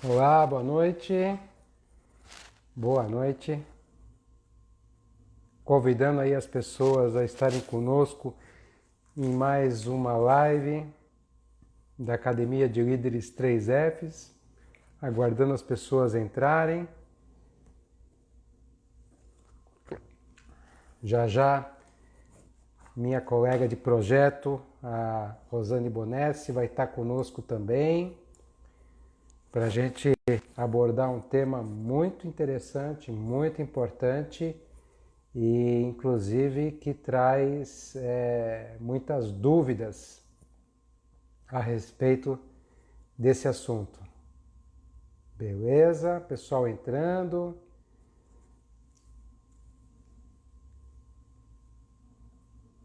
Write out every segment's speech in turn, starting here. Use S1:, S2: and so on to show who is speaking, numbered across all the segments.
S1: Olá, boa noite. Boa noite. Convidando aí as pessoas a estarem conosco em mais uma live da Academia de Líderes 3Fs. Aguardando as pessoas entrarem. Já já, minha colega de projeto, a Rosane Bonessi, vai estar conosco também para a gente abordar um tema muito interessante, muito importante e inclusive que traz muitas dúvidas a respeito desse assunto. Beleza? Pessoal entrando.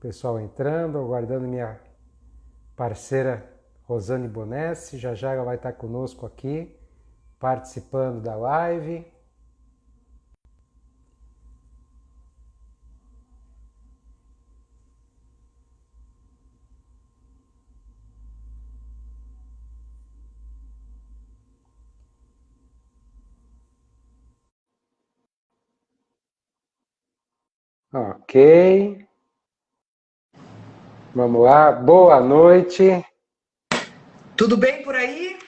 S1: Pessoal entrando, aguardando minha parceira Rosane Bonessi. Já já ela vai estar conosco aqui, participando da live. Ok. Vamos lá. Boa noite.
S2: Tudo bem por aí?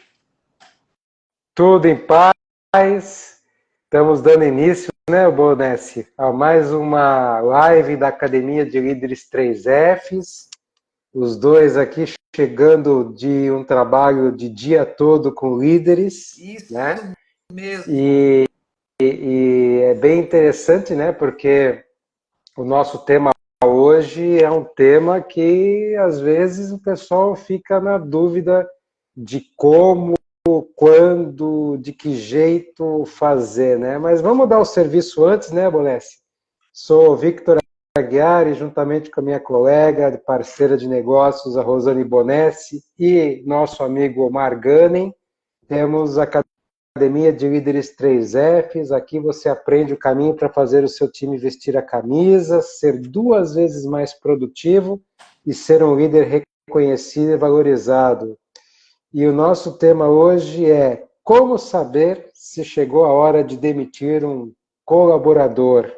S1: Tudo em paz. Estamos dando início, né, Bonessi, a mais uma live da Academia de Líderes 3Fs. Os dois aqui chegando de um trabalho de dia todo com líderes,
S2: Isso
S1: né?
S2: mesmo.
S1: E é bem interessante, né? Porque o nosso tema hoje é um tema que às vezes o pessoal fica na dúvida de como, quando, de que jeito fazer, né? Mas vamos dar o serviço antes, né, Bolessi? Sou o Victor Aguiar e juntamente com a minha colega, parceira de negócios, a Rosane Bonessi e nosso amigo Omar Ganem, temos a Academia de Líderes 3Fs. Aqui você aprende o caminho para fazer o seu time vestir a camisa, ser 2 vezes mais produtivo e ser um líder reconhecido e valorizado. E o nosso tema hoje é como saber se chegou a hora de demitir um colaborador.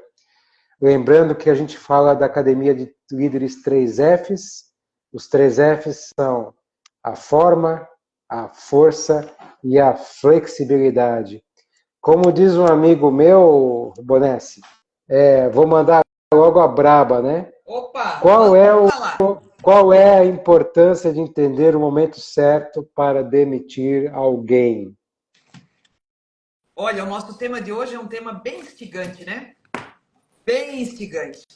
S1: Lembrando que a gente fala da Academia de Líderes 3Fs. Os 3Fs são a forma, a força e a flexibilidade. Como diz um amigo meu, Bonessi, vou mandar logo a braba, né?
S2: Opa,
S1: Qual é,
S2: manda lá.
S1: qual é a importância de entender o momento certo para demitir alguém?
S2: Olha, o nosso tema de hoje é um tema bem instigante, né? Bem instigante.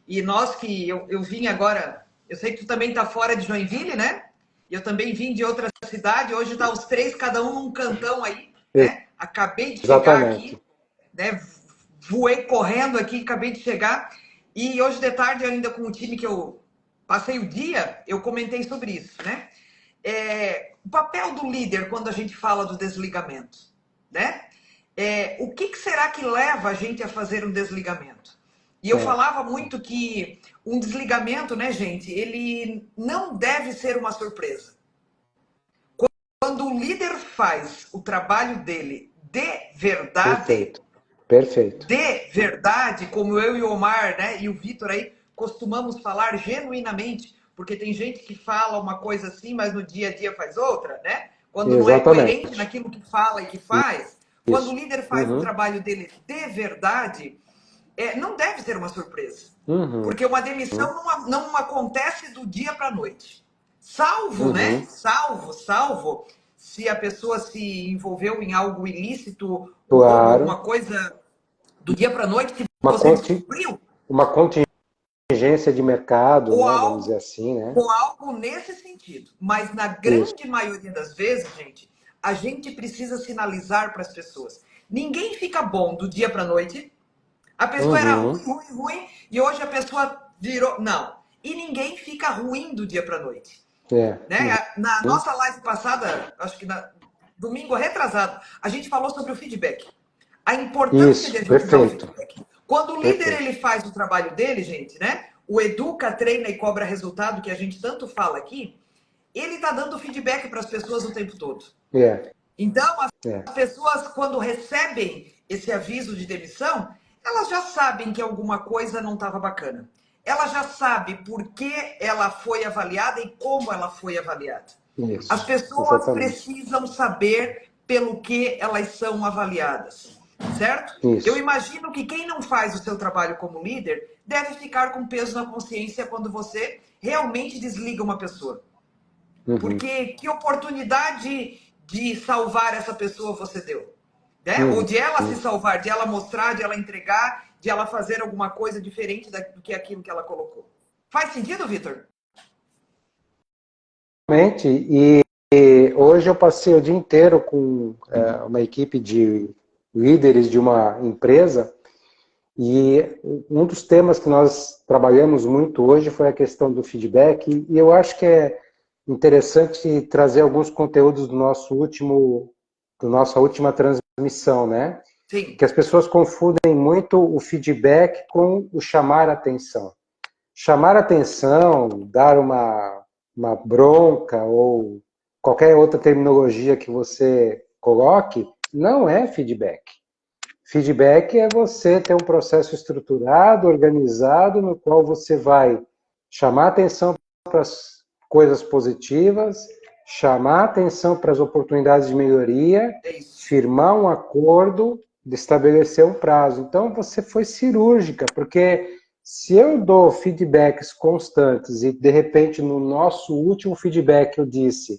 S2: E nós que eu vim agora, eu sei que tu também tá fora de Joinville, né? Eu também vim de outra cidade, hoje tá os três, cada um num cantão aí, né? Acabei de chegar
S1: Exatamente.
S2: aqui, né? Voei correndo aqui, acabei de chegar. E hoje de tarde, ainda com o time que eu passei o dia, eu comentei sobre isso, né? O papel do líder quando a gente fala do desligamento, né? O que será que leva a gente a fazer um desligamento? E eu falava muito que um desligamento, né, gente, ele não deve ser uma surpresa. Quando o líder faz o trabalho dele
S1: Perfeito. Perfeito.
S2: de verdade, como eu e o Omar, né, e o Vitor aí costumamos falar genuinamente, porque tem gente que fala uma coisa assim, mas no dia a dia faz outra, né? Quando não é coerente
S1: Exatamente.
S2: naquilo que fala e que faz, quando o
S1: Isso.
S2: líder faz o
S1: Uhum.
S2: trabalho dele de verdade, não deve ser uma surpresa.
S1: Uhum.
S2: Porque uma demissão não acontece do dia para a noite. Salvo, né?
S1: Uhum.
S2: Salvo, se a pessoa se envolveu em algo ilícito ou
S1: Claro.
S2: alguma coisa do dia para a noite que
S1: Uma,
S2: você
S1: conti
S2: descobriu,
S1: uma contingência de mercado,
S2: ou
S1: né? Vamos dizer
S2: algo,
S1: assim, né?
S2: ou algo nesse sentido. Mas na
S1: Isso.
S2: grande maioria das vezes, gente, a gente precisa sinalizar para as pessoas. Ninguém fica bom do dia para a noite. A pessoa era
S1: Uhum.
S2: ruim, e hoje a pessoa virou. Não. E ninguém fica ruim do dia para a noite.
S1: É.
S2: Né? Na nossa live passada, acho que domingo retrasado, a gente falou sobre o feedback. A importância de
S1: Isso.
S2: a gente dar o
S1: Perfeito.
S2: feedback. Quando o líder
S1: Perfeito.
S2: ele faz o trabalho dele, gente, né? O educa, treina e cobra resultado que a gente tanto fala aqui, ele tá dando feedback para as pessoas o tempo todo.
S1: É.
S2: Então,
S1: É.
S2: as pessoas, quando recebem esse aviso de demissão, elas já sabem que alguma coisa não estava bacana. Ela já sabe por que ela foi avaliada e como ela foi avaliada. As
S1: Isso,
S2: pessoas
S1: exatamente.
S2: precisam saber pelo que elas são avaliadas, certo? Eu
S1: Isso.
S2: imagino que quem não faz o seu trabalho como líder deve ficar com peso na consciência quando você realmente desliga uma pessoa.
S1: Uhum.
S2: Porque que oportunidade de salvar essa pessoa você deu? Né? Ou
S1: Uhum.
S2: de ela se salvar, de ela mostrar, de ela entregar, de ela fazer alguma coisa diferente do que aquilo que ela colocou. Faz sentido, Vitor?
S1: Realmente, hoje eu passei o dia inteiro com uma equipe de líderes de uma empresa e um dos temas que nós trabalhamos muito hoje foi a questão do feedback e eu acho que é interessante trazer alguns conteúdos do nossa última transmissão, né?
S2: Sim.
S1: Que as pessoas confundem muito o feedback com o chamar atenção. Chamar atenção, dar uma bronca ou qualquer outra terminologia que você coloque, não é feedback. Feedback é você ter um processo estruturado, organizado, no qual você vai chamar atenção para as coisas positivas, chamar atenção para as oportunidades de melhoria,
S2: É isso.
S1: firmar um acordo, estabelecer um prazo. Então você foi cirúrgica, porque se eu dou feedbacks constantes e de repente no nosso último feedback eu disse,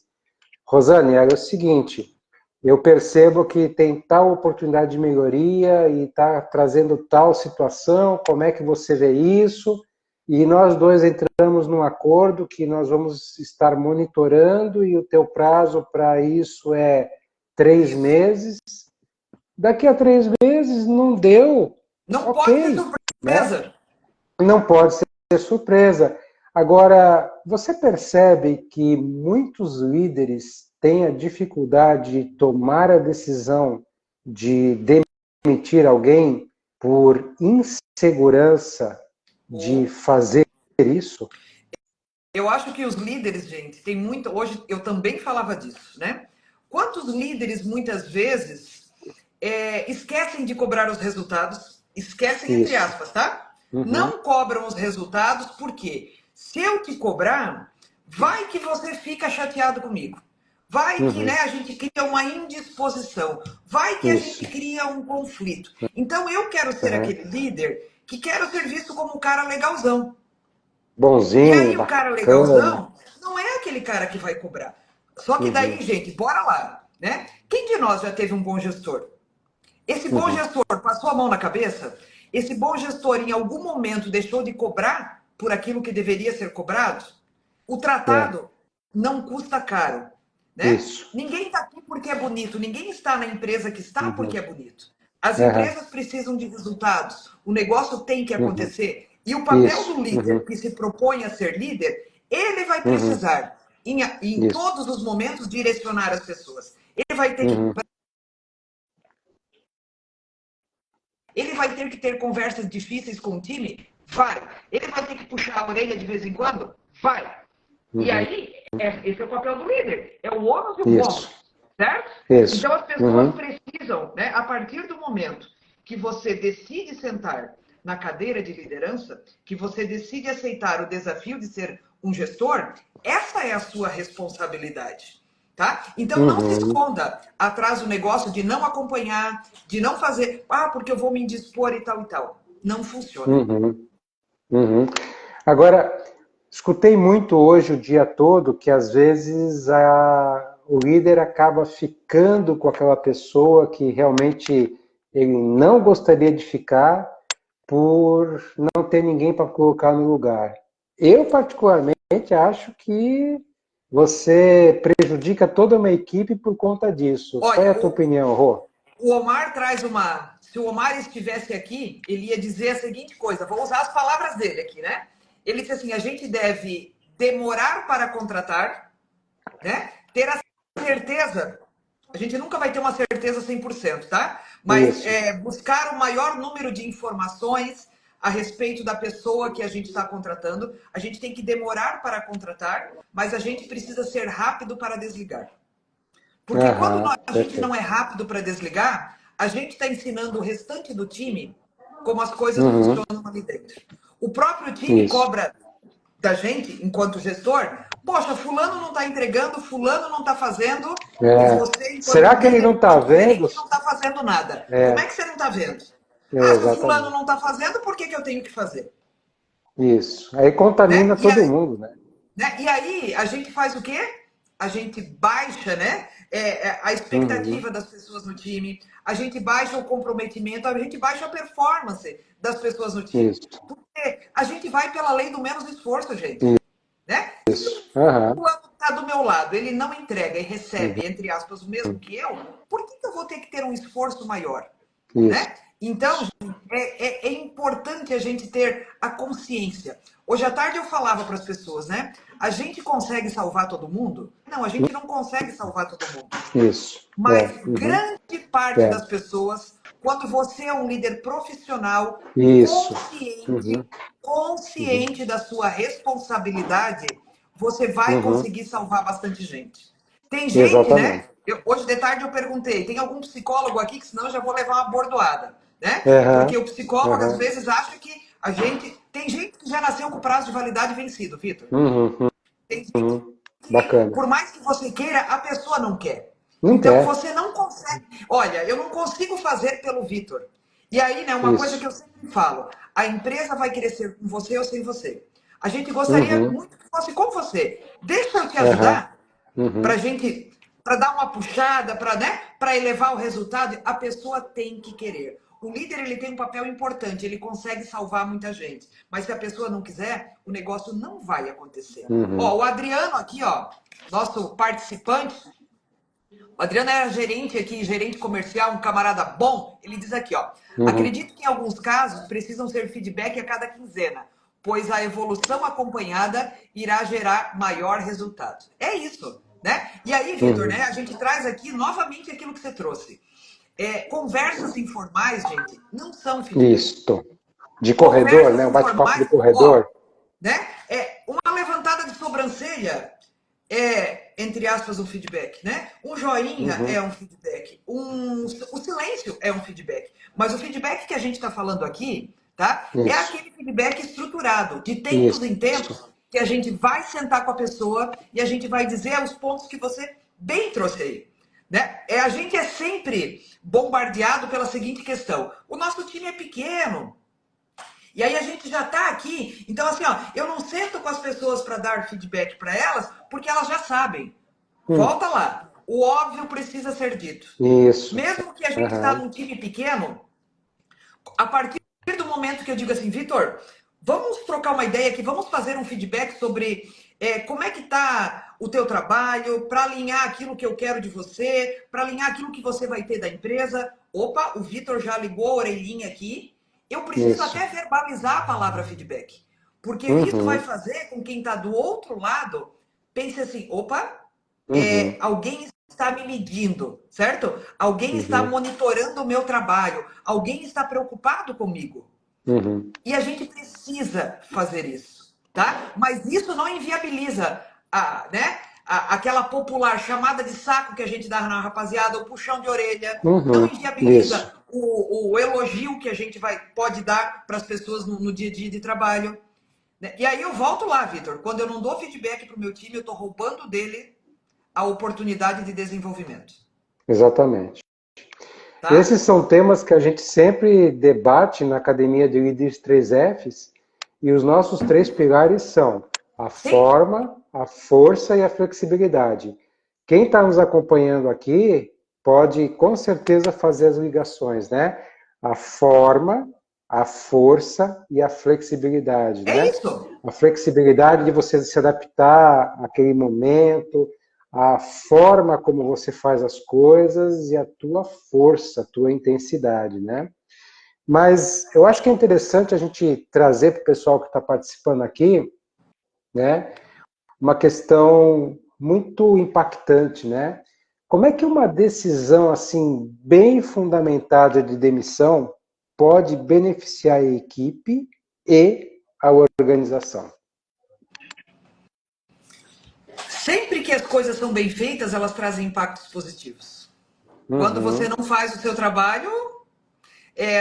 S1: Rosane, era o seguinte, eu percebo que tem tal oportunidade de melhoria e está trazendo tal situação, como é que você vê isso? E nós dois entramos num acordo que nós vamos estar monitorando e o teu prazo para isso é 3 meses. Daqui a 3 meses não deu,
S2: Não pode ser
S1: ok, né?
S2: surpresa.
S1: Não pode ser surpresa. Agora, você percebe que muitos líderes têm a dificuldade de tomar a decisão de demitir alguém por insegurança de fazer isso?
S2: Eu acho que os líderes, gente, tem muito. Hoje eu também falava disso, né? Quantos líderes muitas vezes esquecem de cobrar os resultados, esquecem entre
S1: Isso.
S2: aspas, tá?
S1: Uhum.
S2: Não cobram os resultados, porque se eu te cobrar, vai que você fica chateado comigo. Vai que,
S1: Uhum.
S2: né, a gente cria uma indisposição. Vai que a gente
S1: Isso.
S2: cria um conflito. Então eu quero ser
S1: Uhum.
S2: aquele líder que quero ser visto como um cara legalzão. E
S1: Bonzinho,
S2: aí o cara
S1: bacana.
S2: legalzão não é aquele cara que vai cobrar. Só que daí,
S1: Uhum.
S2: gente, bora lá, né? Quem de nós já teve um bom gestor? Esse bom
S1: Uhum.
S2: gestor passou a mão na cabeça? Esse bom gestor em algum momento deixou de cobrar por aquilo que deveria ser cobrado? O
S1: É,
S2: tratado não custa caro, né?
S1: isso.
S2: Ninguém está aqui porque é bonito, ninguém está na empresa que está porque
S1: Uhum.
S2: é bonito. As
S1: Uhum.
S2: empresas precisam de resultados, o negócio tem que
S1: Uhum.
S2: acontecer. E o papel
S1: Isso.
S2: do líder
S1: Uhum.
S2: que se propõe a ser líder, ele vai
S1: Uhum.
S2: precisar, em
S1: Isso.
S2: todos os momentos, direcionar as pessoas.
S1: Uhum.
S2: Ele vai ter que ter conversas difíceis com o time? Vai. Ele vai ter que puxar a orelha de vez em quando? Vai. E
S1: Uhum.
S2: aí, esse é o papel do líder. É o ônus e o
S1: Isso.
S2: bônus. Certo?
S1: Isso.
S2: Então as pessoas
S1: Uhum.
S2: precisam, né, a partir do momento que você decide sentar na cadeira de liderança, que você decide aceitar o desafio de ser um gestor, essa é a sua responsabilidade. Tá? Então não se
S1: Uhum.
S2: esconda atrás do negócio de não acompanhar, de não fazer, porque eu vou me indispor e tal e tal. Não funciona.
S1: Uhum. Uhum. Agora, escutei muito hoje o dia todo que às vezes o líder acaba ficando com aquela pessoa que realmente ele não gostaria de ficar por não ter ninguém para colocar no lugar. Eu, particularmente, acho que você prejudica toda uma equipe por conta disso. Qual é
S2: Olha,
S1: a tua opinião, Rô?
S2: o Omar traz uma. Se o Omar estivesse aqui, ele ia dizer a seguinte coisa: vou usar as palavras dele aqui, né? Ele disse assim: a gente deve demorar para contratar, né? Ter a certeza. A gente nunca vai ter uma certeza 100%, tá? Mas
S1: Isso.
S2: buscar o maior número de informações a respeito da pessoa que a gente está contratando. A gente tem que demorar para contratar, mas a gente precisa ser rápido para desligar. Porque quando a gente não
S1: perfeito.
S2: é rápido para desligar, a gente está ensinando o restante do time como as coisas
S1: Uhum,
S2: funcionam ali dentro. O próprio time
S1: isso.
S2: cobra da gente, enquanto gestor, poxa, fulano não está entregando, fulano não está fazendo, e
S1: É.
S2: você, enquanto
S1: Será que ele
S2: líder,
S1: não está
S2: enquanto
S1: vendo?
S2: gerente, não está fazendo nada. Como é
S1: É,
S2: que você não está vendo? Ah, se o fulano
S1: exatamente.
S2: não está fazendo, por que, que eu tenho que fazer?
S1: Isso. Aí
S2: Né?
S1: contamina todo mundo, né?
S2: Né? E aí, a gente faz o quê? A gente baixa, né? A
S1: Uhum,
S2: expectativa das pessoas no time, a gente baixa o comprometimento, a gente baixa a performance das pessoas no time.
S1: isso,
S2: Porque a gente vai pela lei do menos esforço, gente. Né? Se o
S1: isso. Aham,
S2: fulano está do meu lado, ele não entrega e
S1: uhum,
S2: recebe, entre aspas, o mesmo que eu, por que eu vou ter que ter um esforço maior?
S1: isso.
S2: Né? Então, é importante a gente ter a consciência. Hoje à tarde eu falava para as pessoas, né? A gente consegue salvar todo mundo? Não, a gente não consegue salvar todo mundo.
S1: Isso.
S2: Mas
S1: É, uhum,
S2: grande parte
S1: é.
S2: das pessoas, quando você é um líder profissional,
S1: Isso.
S2: consciente,
S1: Uhum, uhum,
S2: consciente da sua responsabilidade, você vai
S1: uhum.
S2: conseguir salvar bastante gente. Tem gente, né?
S1: Exatamente.
S2: Hoje de tarde eu perguntei, tem algum psicólogo aqui que senão eu já vou levar uma bordoada, né?
S1: Aham,
S2: Porque o psicólogo às
S1: aham,
S2: vezes acha que a gente tem gente que já nasceu com o prazo de validade vencido, Vitor.
S1: uhum,
S2: Tem gente
S1: uhum.
S2: que,
S1: Bacana.
S2: por mais que você queira, a pessoa não quer.
S1: Não
S2: Então
S1: quer.
S2: você não consegue. Olha, eu não consigo fazer pelo Vitor. E aí, né, uma coisa que
S1: Isso.
S2: eu sempre falo: a empresa vai crescer com você ou sem você. A gente gostaria
S1: Uhum,
S2: muito que fosse com você. Deixa eu te
S1: aham,
S2: ajudar para
S1: uhum,
S2: gente, para dar uma puxada, para, né, para elevar o resultado. A pessoa tem que querer. O líder ele tem um papel importante, ele consegue salvar muita gente. Mas se a pessoa não quiser, o negócio não vai acontecer. Ó,
S1: uhum,
S2: o Adriano aqui, ó, nosso participante, o Adriano era gerente aqui, gerente comercial, um camarada bom. Ele diz aqui, ó,
S1: uhum,
S2: acredito que em alguns casos precisam ser feedback a cada quinzena, pois a evolução acompanhada irá gerar maior resultado. É isso, né? E aí, Vitor, né?
S1: uhum.
S2: A gente traz aqui novamente aquilo que você trouxe. Conversas informais, gente, não são feedback.
S1: Isso. De corredor,
S2: Conversas
S1: né? Um bate-papo de
S2: informais,
S1: corredor.
S2: ó, né? Uma levantada de sobrancelha é, entre aspas, um feedback, né? Um joinha
S1: Uhum.
S2: é um feedback, o silêncio é um feedback. Mas o feedback que a gente está falando aqui, tá? É
S1: Isso.
S2: aquele feedback estruturado, de tempos em
S1: Isso.
S2: tempos, que a gente vai sentar com a pessoa e a gente vai dizer os pontos que você bem trouxe aí. Né? A gente é sempre bombardeado pela seguinte questão: o nosso time é pequeno, e aí a gente já está aqui. Então, assim, ó, eu não sento com as pessoas para dar feedback para elas, porque elas já sabem.
S1: Hum.
S2: Volta lá. O óbvio precisa ser dito.
S1: Isso.
S2: Mesmo que a gente está
S1: Aham.
S2: num time pequeno, a partir do momento que eu digo assim, Vitor, vamos trocar uma ideia aqui, vamos fazer um feedback sobre como é que está o teu trabalho, para alinhar aquilo que eu quero de você, para alinhar aquilo que você vai ter da empresa. Opa, o Vitor já ligou a orelhinha aqui. Eu preciso
S1: Isso.
S2: até verbalizar a palavra feedback. Porque isso vai
S1: Uhum.
S2: fazer com quem está do outro lado pense assim, opa,
S1: Uhum.
S2: alguém está me medindo, certo? Alguém está
S1: Uhum.
S2: monitorando o meu trabalho, alguém está preocupado comigo.
S1: Uhum.
S2: E a gente precisa fazer isso, tá? Mas isso não inviabiliza né, aquela popular chamada de saco que a gente dá na rapaziada, o puxão de orelha, não
S1: Uhum. Isso.
S2: inviabiliza o elogio que a gente pode dar para as pessoas no dia a dia de trabalho. Né? E aí eu volto lá, Vitor. Quando eu não dou feedback para o meu time, eu estou roubando dele a oportunidade de desenvolvimento.
S1: Exatamente. Esses
S2: Tá?
S1: são temas que a gente sempre debate na Academia de Líderes 3Fs, e os nossos três pilares são a
S2: Sim,
S1: forma, a força e a flexibilidade. Quem está nos acompanhando aqui pode com certeza fazer as ligações, né? A forma, a força e a flexibilidade,
S2: é
S1: né?
S2: isso.
S1: A flexibilidade de você se adaptar àquele momento, a forma como você faz as coisas e a tua força, a tua intensidade, né? Mas eu acho que é interessante a gente trazer para o pessoal que está participando aqui, né, uma questão muito impactante, né? Como é que uma decisão assim bem fundamentada de demissão pode beneficiar a equipe e a organização?
S2: Sempre que as coisas são bem feitas, elas trazem impactos positivos. Quando você não faz o seu trabalho,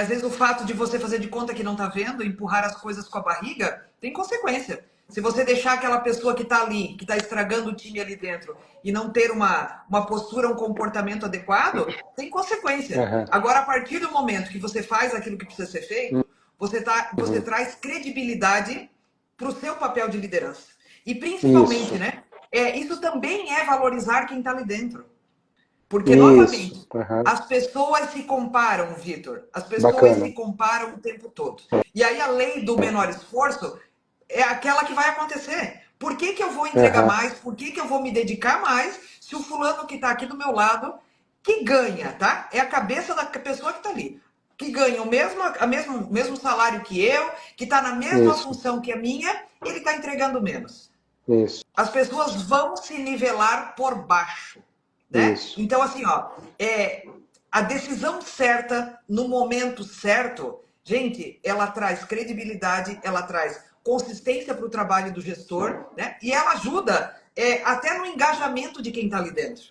S2: às vezes o fato de você fazer de conta que não está vendo, empurrar as coisas com a barriga, tem consequência. Se você deixar aquela pessoa que está ali, que está estragando o time ali dentro, e não ter uma postura, um comportamento adequado, tem consequência. Agora, a partir do momento que você faz aquilo que precisa ser feito, você traz credibilidade para o seu papel de liderança. E principalmente, né? Isso também é valorizar quem está ali dentro. Porque, novamente, as pessoas se comparam, Vitor. As pessoas se comparam o tempo todo. E aí a lei do menor esforço é aquela que vai acontecer. Por que que eu vou entregar mais? Por que que eu vou me dedicar mais se o fulano que está aqui do meu lado, que ganha, tá? É a cabeça da pessoa que está ali. Que ganha o mesmo salário que eu, que está na mesma função que a minha, ele está entregando menos. As pessoas vão se nivelar por baixo. Né? Então, assim, ó, a decisão certa, no momento certo, gente, ela traz credibilidade, ela traz consistência para o trabalho do gestor, né? E ela ajuda até no engajamento de quem está ali dentro.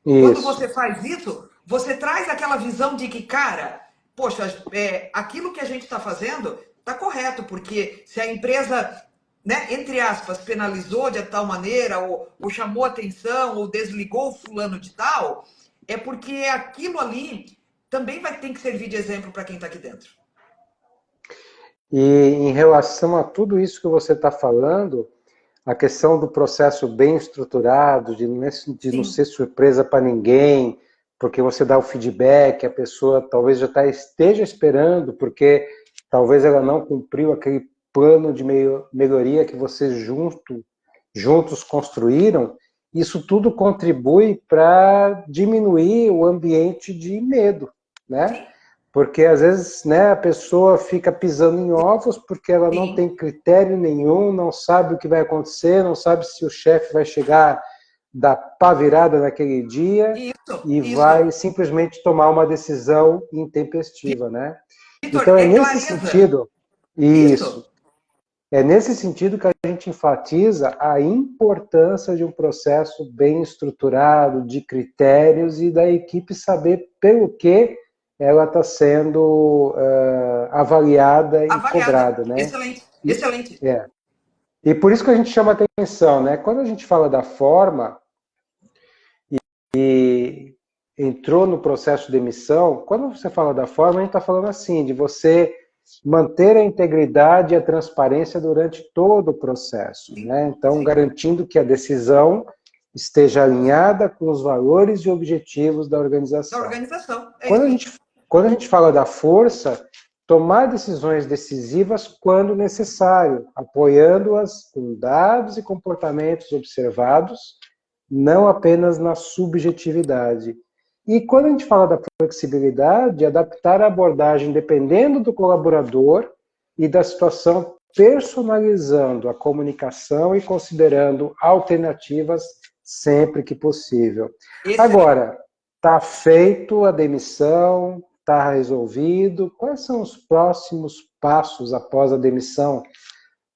S2: Quando você faz isso, você traz aquela visão de que, cara, poxa, aquilo que a gente está fazendo está correto, porque se a empresa, né, entre aspas, penalizou de tal maneira, ou chamou atenção, ou desligou o fulano de tal, é porque aquilo ali também vai ter que servir de exemplo para quem está aqui dentro.
S1: E em relação a tudo isso que você está falando, a questão do processo bem estruturado, de não ser surpresa para ninguém, porque você dá o feedback, a pessoa talvez esteja esperando, porque talvez ela não cumpriu aquele plano de melhoria que vocês juntos construíram, isso tudo contribui para diminuir o ambiente de medo, né?
S2: Sim.
S1: Porque às vezes, né, a pessoa fica pisando em ovos porque ela não tem critério nenhum, não sabe o que vai acontecer, não sabe se o chefe vai chegar da pá virada naquele dia vai simplesmente tomar uma decisão intempestiva, né?
S2: Vitor,
S1: então é nesse
S2: clareza.
S1: sentido, é nesse sentido que a gente enfatiza a importância de um processo bem estruturado, de critérios e da equipe saber pelo que ela está sendo avaliada e cobrada, né?
S2: Excelente.
S1: E por isso que a gente chama atenção, né? Quando a gente fala da forma e entrou no processo de emissão, quando você fala da forma, a gente está falando assim, de você manter a integridade e a transparência durante todo o processo, né? Então, garantindo que a decisão esteja alinhada com os valores e objetivos da organização. Quando a gente fala da força, tomar decisões decisivas quando necessário, apoiando-as com dados e comportamentos observados, não apenas na subjetividade. E quando a gente fala da flexibilidade, adaptar a abordagem dependendo do colaborador e da situação, personalizando a comunicação e considerando alternativas sempre que possível. Agora, está feito a demissão, está resolvido. Quais são os próximos passos após a demissão?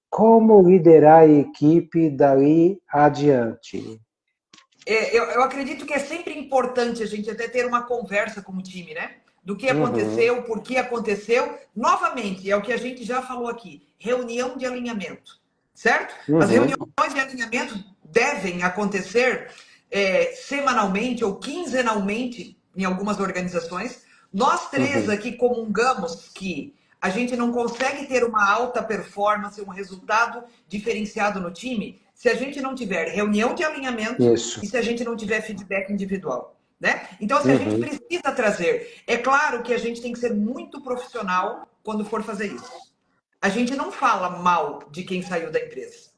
S1: Como liderar a equipe dali adiante?
S2: Eu acredito que é sempre importante a gente até ter uma conversa com o time, né? Do que aconteceu, por que aconteceu. Novamente, é o que a gente já falou aqui, reunião de alinhamento, certo? As reuniões de alinhamento devem acontecer semanalmente ou quinzenalmente em algumas organizações. Nós três aqui comungamos que a gente não consegue ter uma alta performance, um resultado diferenciado no time, se a gente não tiver reunião de alinhamento e se a gente não tiver feedback individual. Né? Então, assim, a gente precisa trazer. É claro que a gente tem que ser muito profissional quando for fazer isso. A gente não fala mal de quem saiu da empresa.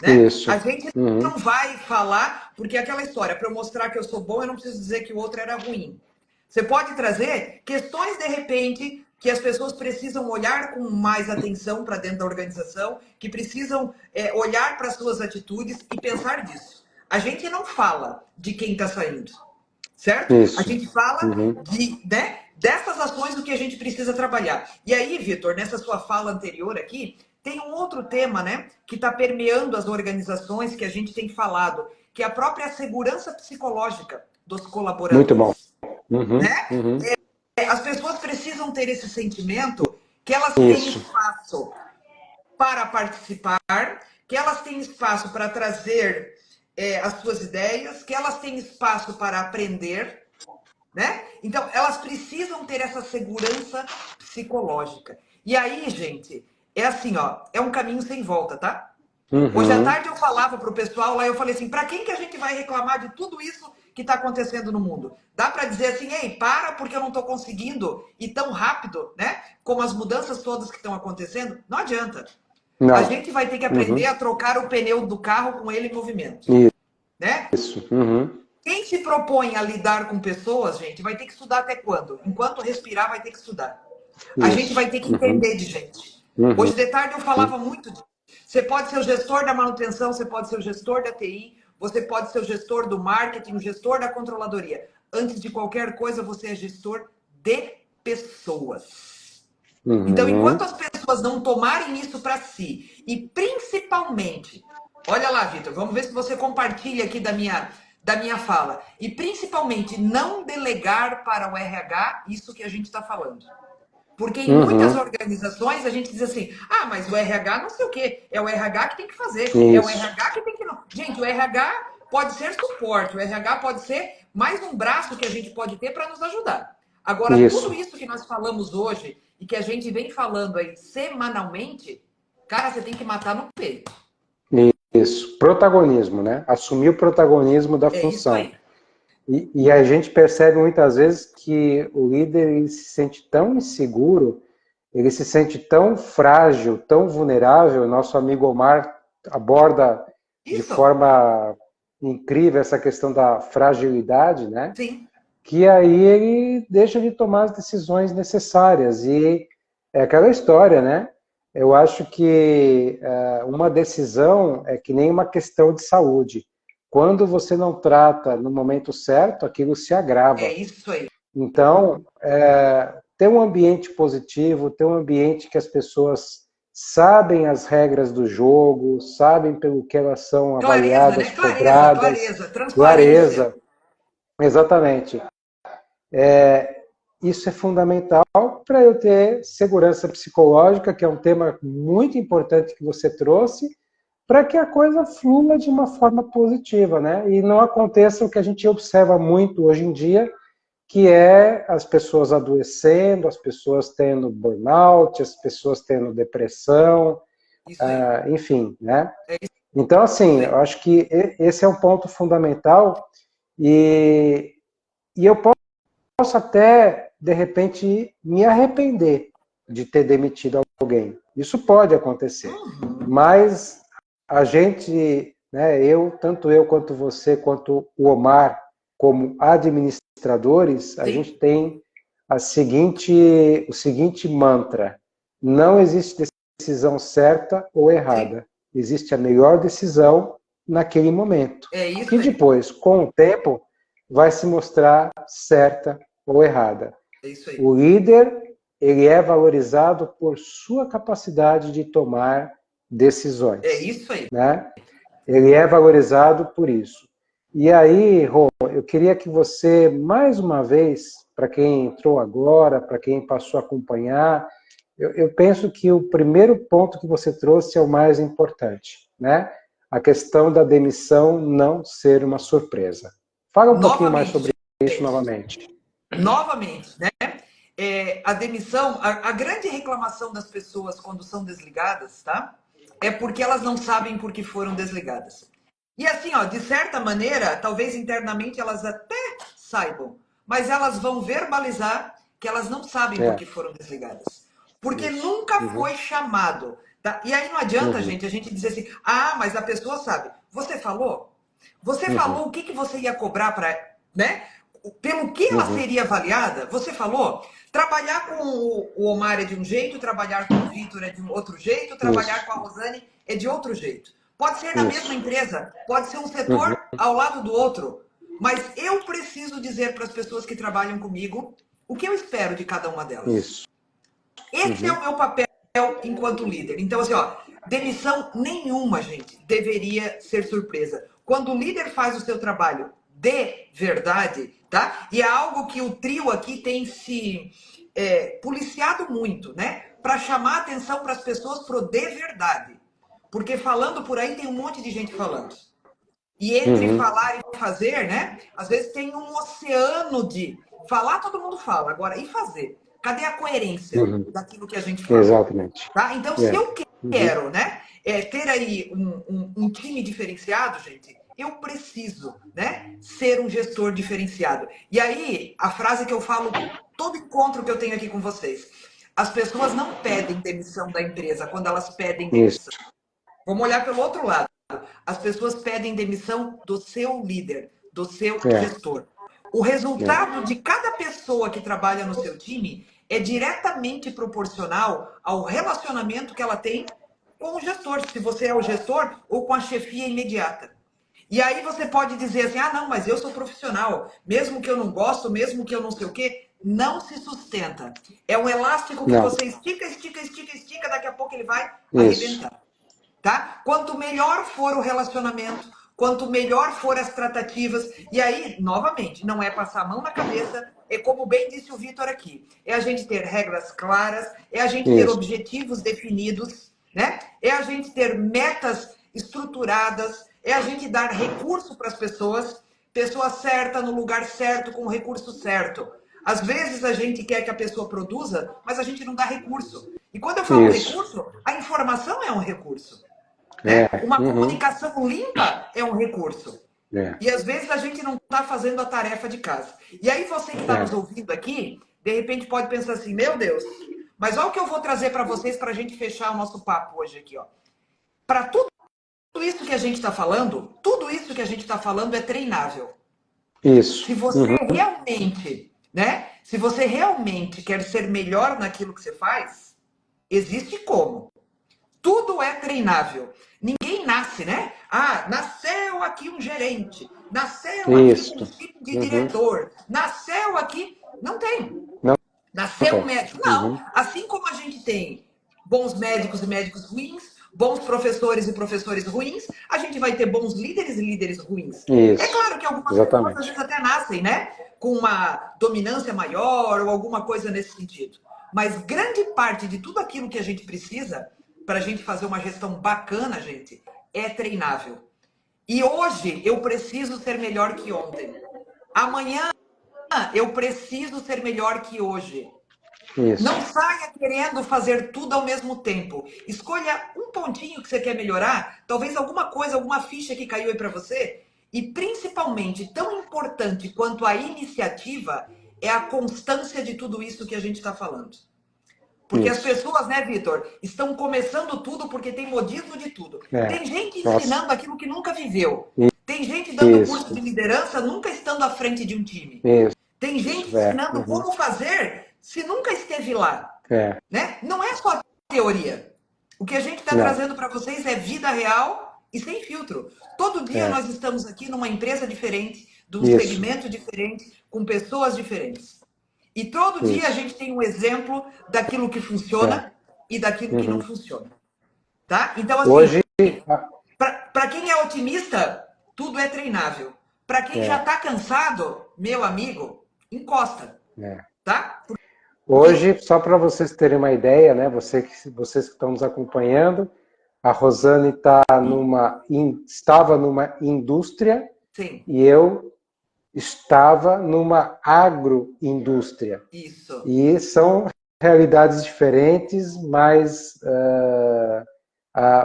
S2: Né? A gente não vai falar, porque é aquela história, para eu mostrar que eu sou bom, eu não preciso dizer que o outro era ruim. Você pode trazer questões, de repente, que as pessoas precisam olhar com mais atenção para dentro da organização, que precisam olhar para as suas atitudes e pensar disso. A gente não fala de quem está saindo, certo? A gente fala dessas ações do que a gente precisa trabalhar. E aí, Vitor, nessa sua fala anterior aqui, tem um outro tema, né, que está permeando as organizações que a gente tem falado, que é a própria segurança psicológica dos
S1: Muito bom.
S2: colaboradores.
S1: Uhum,
S2: Né?
S1: uhum.
S2: As pessoas precisam ter esse sentimento que elas têm
S1: Isso.
S2: espaço para participar, que elas têm espaço para trazer as suas ideias, que elas têm espaço para aprender, né? Então, elas precisam ter essa segurança psicológica. E aí, gente, é assim, ó, é um caminho sem volta, tá? Hoje à
S1: Uhum.
S2: tarde eu falava para o pessoal lá, eu falei assim, para quem que a gente vai reclamar de tudo isso que está acontecendo no mundo? Dá para dizer assim, ei, para porque eu não estou conseguindo ir tão rápido, né? Como as mudanças todas que estão acontecendo? Não adianta. A
S1: Não.
S2: gente vai ter que
S1: Uhum.
S2: aprender a trocar o pneu do carro com ele em movimento, né?
S1: Isso. Uhum.
S2: Quem se propõe a lidar com pessoas, gente, vai ter que estudar até quando? Enquanto respirar, vai ter que estudar. A gente vai
S1: Isso.
S2: ter que
S1: Uhum.
S2: entender de gente.
S1: Uhum.
S2: Hoje de tarde eu falava muito disso. Você pode ser o gestor da manutenção, você pode ser o gestor da TI, você pode ser o gestor do marketing, o gestor da controladoria. Antes de qualquer coisa, você é gestor de pessoas. Então,
S1: Uhum.
S2: enquanto as pessoas não tomarem isso para si, e principalmente, olha lá, Vitor, vamos ver se você compartilha aqui da minha fala, e principalmente não delegar para o RH isso que a gente está falando. Porque em muitas
S1: Uhum.
S2: organizações a gente diz assim, ah, mas o RH não sei o quê, é o RH que tem que fazer, é o
S1: Isso.
S2: RH que tem que... Não. Gente, o RH pode ser suporte, o RH pode ser mais um braço que a gente pode ter para nos ajudar. Agora, tudo
S1: Isso.
S2: isso que nós falamos hoje e que a gente vem falando aí semanalmente, cara, você tem que matar no peito.
S1: Isso. Protagonismo, né? Assumir o protagonismo da
S2: É isso
S1: função.
S2: aí.
S1: E a gente percebe muitas vezes que o líder ele se sente tão inseguro, ele se sente tão frágil, tão vulnerável. Nosso amigo Omar aborda de
S2: Isso,
S1: forma incrível essa questão da fragilidade, né?
S2: sim.
S1: Que aí ele deixa de tomar as decisões necessárias. E é aquela história, né? Eu acho que uma decisão é que nem uma questão de saúde. Quando você não trata no momento certo, aquilo se
S2: É
S1: agrava.
S2: isso aí.
S1: Então, ter um ambiente positivo, ter um ambiente que as pessoas sabem as regras do jogo, sabem pelo que elas são
S2: Clareza,
S1: avaliadas,
S2: né? Clareza,
S1: cobradas,
S2: clareza, transparência.
S1: clareza, exatamente. Isso é fundamental para eu ter segurança psicológica, que é um tema muito importante que você trouxe, para que a coisa flua de uma forma positiva, né? E não aconteça o que a gente observa muito hoje em dia, que é as pessoas adoecendo, as pessoas tendo burnout, as pessoas tendo depressão,
S2: Isso aí.
S1: enfim, né?
S2: É
S1: Então,
S2: isso
S1: assim,
S2: aí.
S1: eu acho que esse é um ponto fundamental e eu posso até, de repente, me arrepender de ter demitido alguém. Isso pode acontecer.
S2: Uhum.
S1: Mas a gente, né, tanto eu quanto você, quanto o Omar, como administradores, a
S2: Sim.
S1: gente tem o seguinte mantra: não existe decisão certa ou
S2: Sim,
S1: errada. Existe a melhor decisão naquele momento,
S2: é
S1: que
S2: isso aí.
S1: depois, com o tempo, vai se mostrar certa ou errada.
S2: É isso aí.
S1: O líder, ele é valorizado por sua capacidade de tomar
S2: É
S1: decisões,
S2: isso aí.
S1: né? Ele é valorizado por isso. E aí, Rô, eu queria que você, mais uma vez, para quem entrou agora, para quem passou a acompanhar, eu penso que o primeiro ponto que você trouxe é o mais importante, né? A questão da demissão não ser uma surpresa. Fala um pouquinho mais
S2: Novamente,
S1: sobre isso
S2: gente.
S1: novamente.
S2: Novamente, né? A demissão, a grande reclamação das pessoas quando são desligadas, tá? É porque elas não sabem por que foram desligadas. E assim, ó, de certa maneira, talvez internamente elas até saibam, mas elas vão verbalizar que elas não sabem por
S1: É,
S2: que foram desligadas. Porque
S1: isso.
S2: nunca
S1: Uhum,
S2: foi chamado. Tá? E aí não adianta,
S1: uhum,
S2: gente, a gente dizer assim, ah, mas a pessoa sabe. Você falou? Você
S1: uhum,
S2: falou o que você ia cobrar para, né? Pelo que ela
S1: uhum,
S2: seria avaliada? Você falou? Trabalhar com o Omar é de um jeito, trabalhar com o Vitor é de um outro jeito, trabalhar
S1: isso,
S2: com a Rosane é de outro jeito. Pode ser na mesma
S1: isso.
S2: empresa, pode ser um
S1: Uhum,
S2: setor ao lado do outro. Mas eu preciso dizer para as pessoas que trabalham comigo o que eu espero de cada uma delas.
S1: isso.
S2: Esse é
S1: Uhum,
S2: o meu papel enquanto líder. Então, assim, ó, demissão nenhuma, gente, deveria ser surpresa. Quando o líder faz o seu trabalho de verdade, tá? E é algo que o trio aqui tem se policiado muito, né? Para chamar atenção para as pessoas pro de verdade. Porque falando por aí tem um monte de gente falando. E entre falar e fazer, né? Às vezes tem um oceano de falar, todo mundo fala. Agora, e fazer? Cadê a coerência daquilo que a gente fala?
S1: Exatamente.
S2: Tá? Então, se eu quero, né, ter aí um time diferenciado, gente, eu preciso, né, ser um gestor diferenciado. E aí, a frase que eu falo todo encontro que eu tenho aqui com vocês: as pessoas não pedem demissão da empresa quando elas pedem demissão.
S1: Isso.
S2: Vamos olhar pelo outro lado. As pessoas pedem demissão do seu líder, do seu gestor. O resultado de cada pessoa que trabalha no seu time é diretamente proporcional ao relacionamento que ela tem com o gestor, se você é o gestor ou com a chefia imediata. E aí você pode dizer assim, ah, não, mas eu sou profissional, mesmo que eu não gosto, mesmo que eu não sei o quê, não se sustenta. É um elástico que você estica, estica, estica, estica, daqui a pouco ele vai arrebentar. Tá? Quanto melhor for o relacionamento, quanto melhor for as tratativas, e aí, novamente, não é passar a mão na cabeça, é como bem disse o Vitor aqui, é a gente ter regras claras, é a gente ter objetivos definidos, né? É a gente ter metas estruturadas, é a gente dar recurso para as pessoas, pessoa certa no lugar certo, com o recurso certo. Às vezes a gente quer que a pessoa produza, mas a gente não dá recurso. E quando eu falo recurso, a informação é um recurso. Né? Uma comunicação limpa é um recurso. E às vezes a gente não está fazendo a tarefa de casa. E aí você que está nos ouvindo aqui, de repente pode pensar assim, meu Deus, mas olha o que eu vou trazer para vocês para a gente fechar o nosso papo hoje aqui. Para tudo isso que a gente está falando, tudo isso que a gente está falando é treinável.
S1: Isso.
S2: Se você realmente, né? Se você realmente quer ser melhor naquilo que você faz, existe como. Tudo é treinável. Ninguém nasce, né? Ah, nasceu aqui um gerente, nasceu aqui um tipo de diretor, nasceu aqui... Não tem. Nasceu um médico. Não. Assim como a gente tem bons médicos e médicos ruins, bons professores e professores ruins, a gente vai ter bons líderes e líderes ruins. É claro que algumas pessoas às vezes até nascem, né? Com uma dominância maior ou alguma coisa nesse sentido. Mas grande parte de tudo aquilo que a gente precisa para a gente fazer uma gestão bacana, gente, é treinável. E hoje eu preciso ser melhor que ontem. Amanhã eu preciso ser melhor que hoje. Isso. Não saia querendo fazer tudo ao mesmo tempo. Escolha um pontinho que você quer melhorar, talvez alguma coisa, alguma ficha que caiu aí para você. E principalmente, tão importante quanto a iniciativa, é a constância de tudo isso que a gente está falando. Porque as pessoas, né, Vitor, estão começando tudo porque tem modismo de tudo. Tem gente ensinando aquilo que nunca viveu. Tem gente dando curso de liderança nunca estando à frente de um time. Tem gente ensinando como fazer se nunca esteve lá. Né? Não é só teoria. O que a gente está trazendo para vocês é vida real e sem filtro. Todo dia nós estamos aqui numa empresa diferente, de um segmento diferente, com pessoas diferentes. E todo dia a gente tem um exemplo daquilo que funciona e daquilo que não funciona. Tá? Então, assim, hoje, para quem é otimista, tudo é treinável. Para quem já está cansado, meu amigo, encosta. Tá?
S1: Hoje, só para vocês terem uma ideia, né? Vocês que estão nos acompanhando, a Rosane estava numa indústria e eu estava numa agroindústria.
S2: Isso.
S1: E são realidades diferentes, mas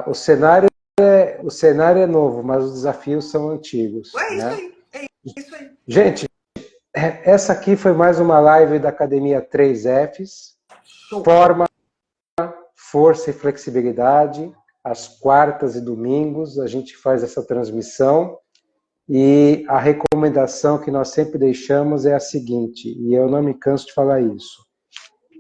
S1: o cenário é novo, mas os desafios são antigos.
S2: É isso
S1: né?
S2: aí, é isso aí.
S1: Gente, essa aqui foi mais uma live da Academia 3Fs. Forma, força e flexibilidade. Às quartas e domingos a gente faz essa transmissão. E a recomendação que nós sempre deixamos é a seguinte, e eu não me canso de falar isso.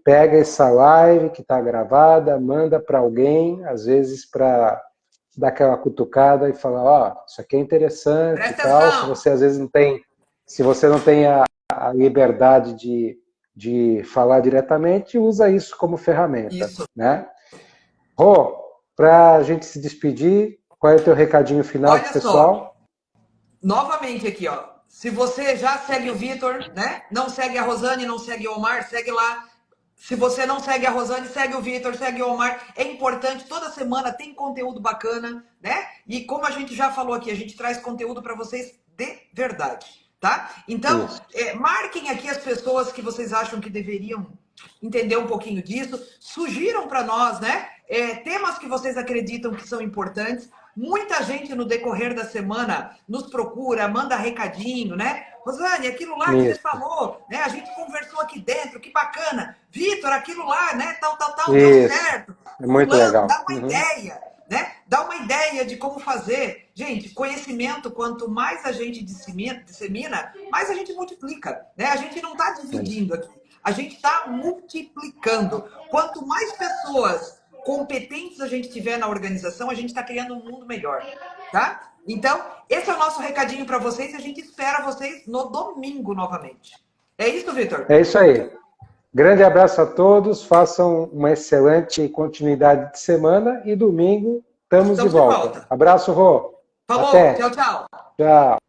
S1: Pega essa live que está gravada, manda para alguém, às vezes para dar aquela cutucada e falar, ó, isso aqui é interessante e tal. Se você às vezes não tem, se você não tem a liberdade de falar diretamente, usa isso como ferramenta.
S2: Isso.
S1: Né? Rô, para a gente se despedir, qual é o teu recadinho final, pessoal?
S2: novamente aqui, ó. Se você já segue o Vitor, né? Não segue a Rosane, não segue o Omar, segue lá. Se você não segue a Rosane, segue o Vitor, segue o Omar. É importante, toda semana tem conteúdo bacana, né? E como a gente já falou aqui, a gente traz conteúdo para vocês de verdade, tá? Então,
S1: Isso.
S2: marquem aqui as pessoas que vocês acham que deveriam entender um pouquinho disso. Sugiram para nós, né? Temas que vocês acreditam que são importantes. Muita gente no decorrer da semana nos procura, manda recadinho, né? Rosane, aquilo lá que você
S1: Isso.
S2: falou, né? A gente conversou aqui dentro, que bacana. Vitor, aquilo lá, né? Tal, deu
S1: Isso.
S2: certo.
S1: É muito
S2: Fulano,
S1: legal.
S2: dá uma
S1: Uhum.
S2: ideia, né? Dá uma ideia de como fazer. Gente, conhecimento, quanto mais a gente dissemina, mais a gente multiplica, né? A gente não está
S1: É isso.
S2: dividindo aqui, a gente está multiplicando. Quanto mais pessoas competentes a gente tiver na organização, a gente está criando um mundo melhor, tá? Então, esse é o nosso recadinho para vocês e a gente espera vocês no domingo novamente. É isso, Vitor?
S1: É isso aí. Grande abraço a todos, façam uma excelente continuidade de semana e domingo estamos de
S2: Estamos de
S1: volta.
S2: volta.
S1: Abraço, Rô.
S2: Falou,
S1: Até.
S2: tchau, tchau.
S1: Tchau.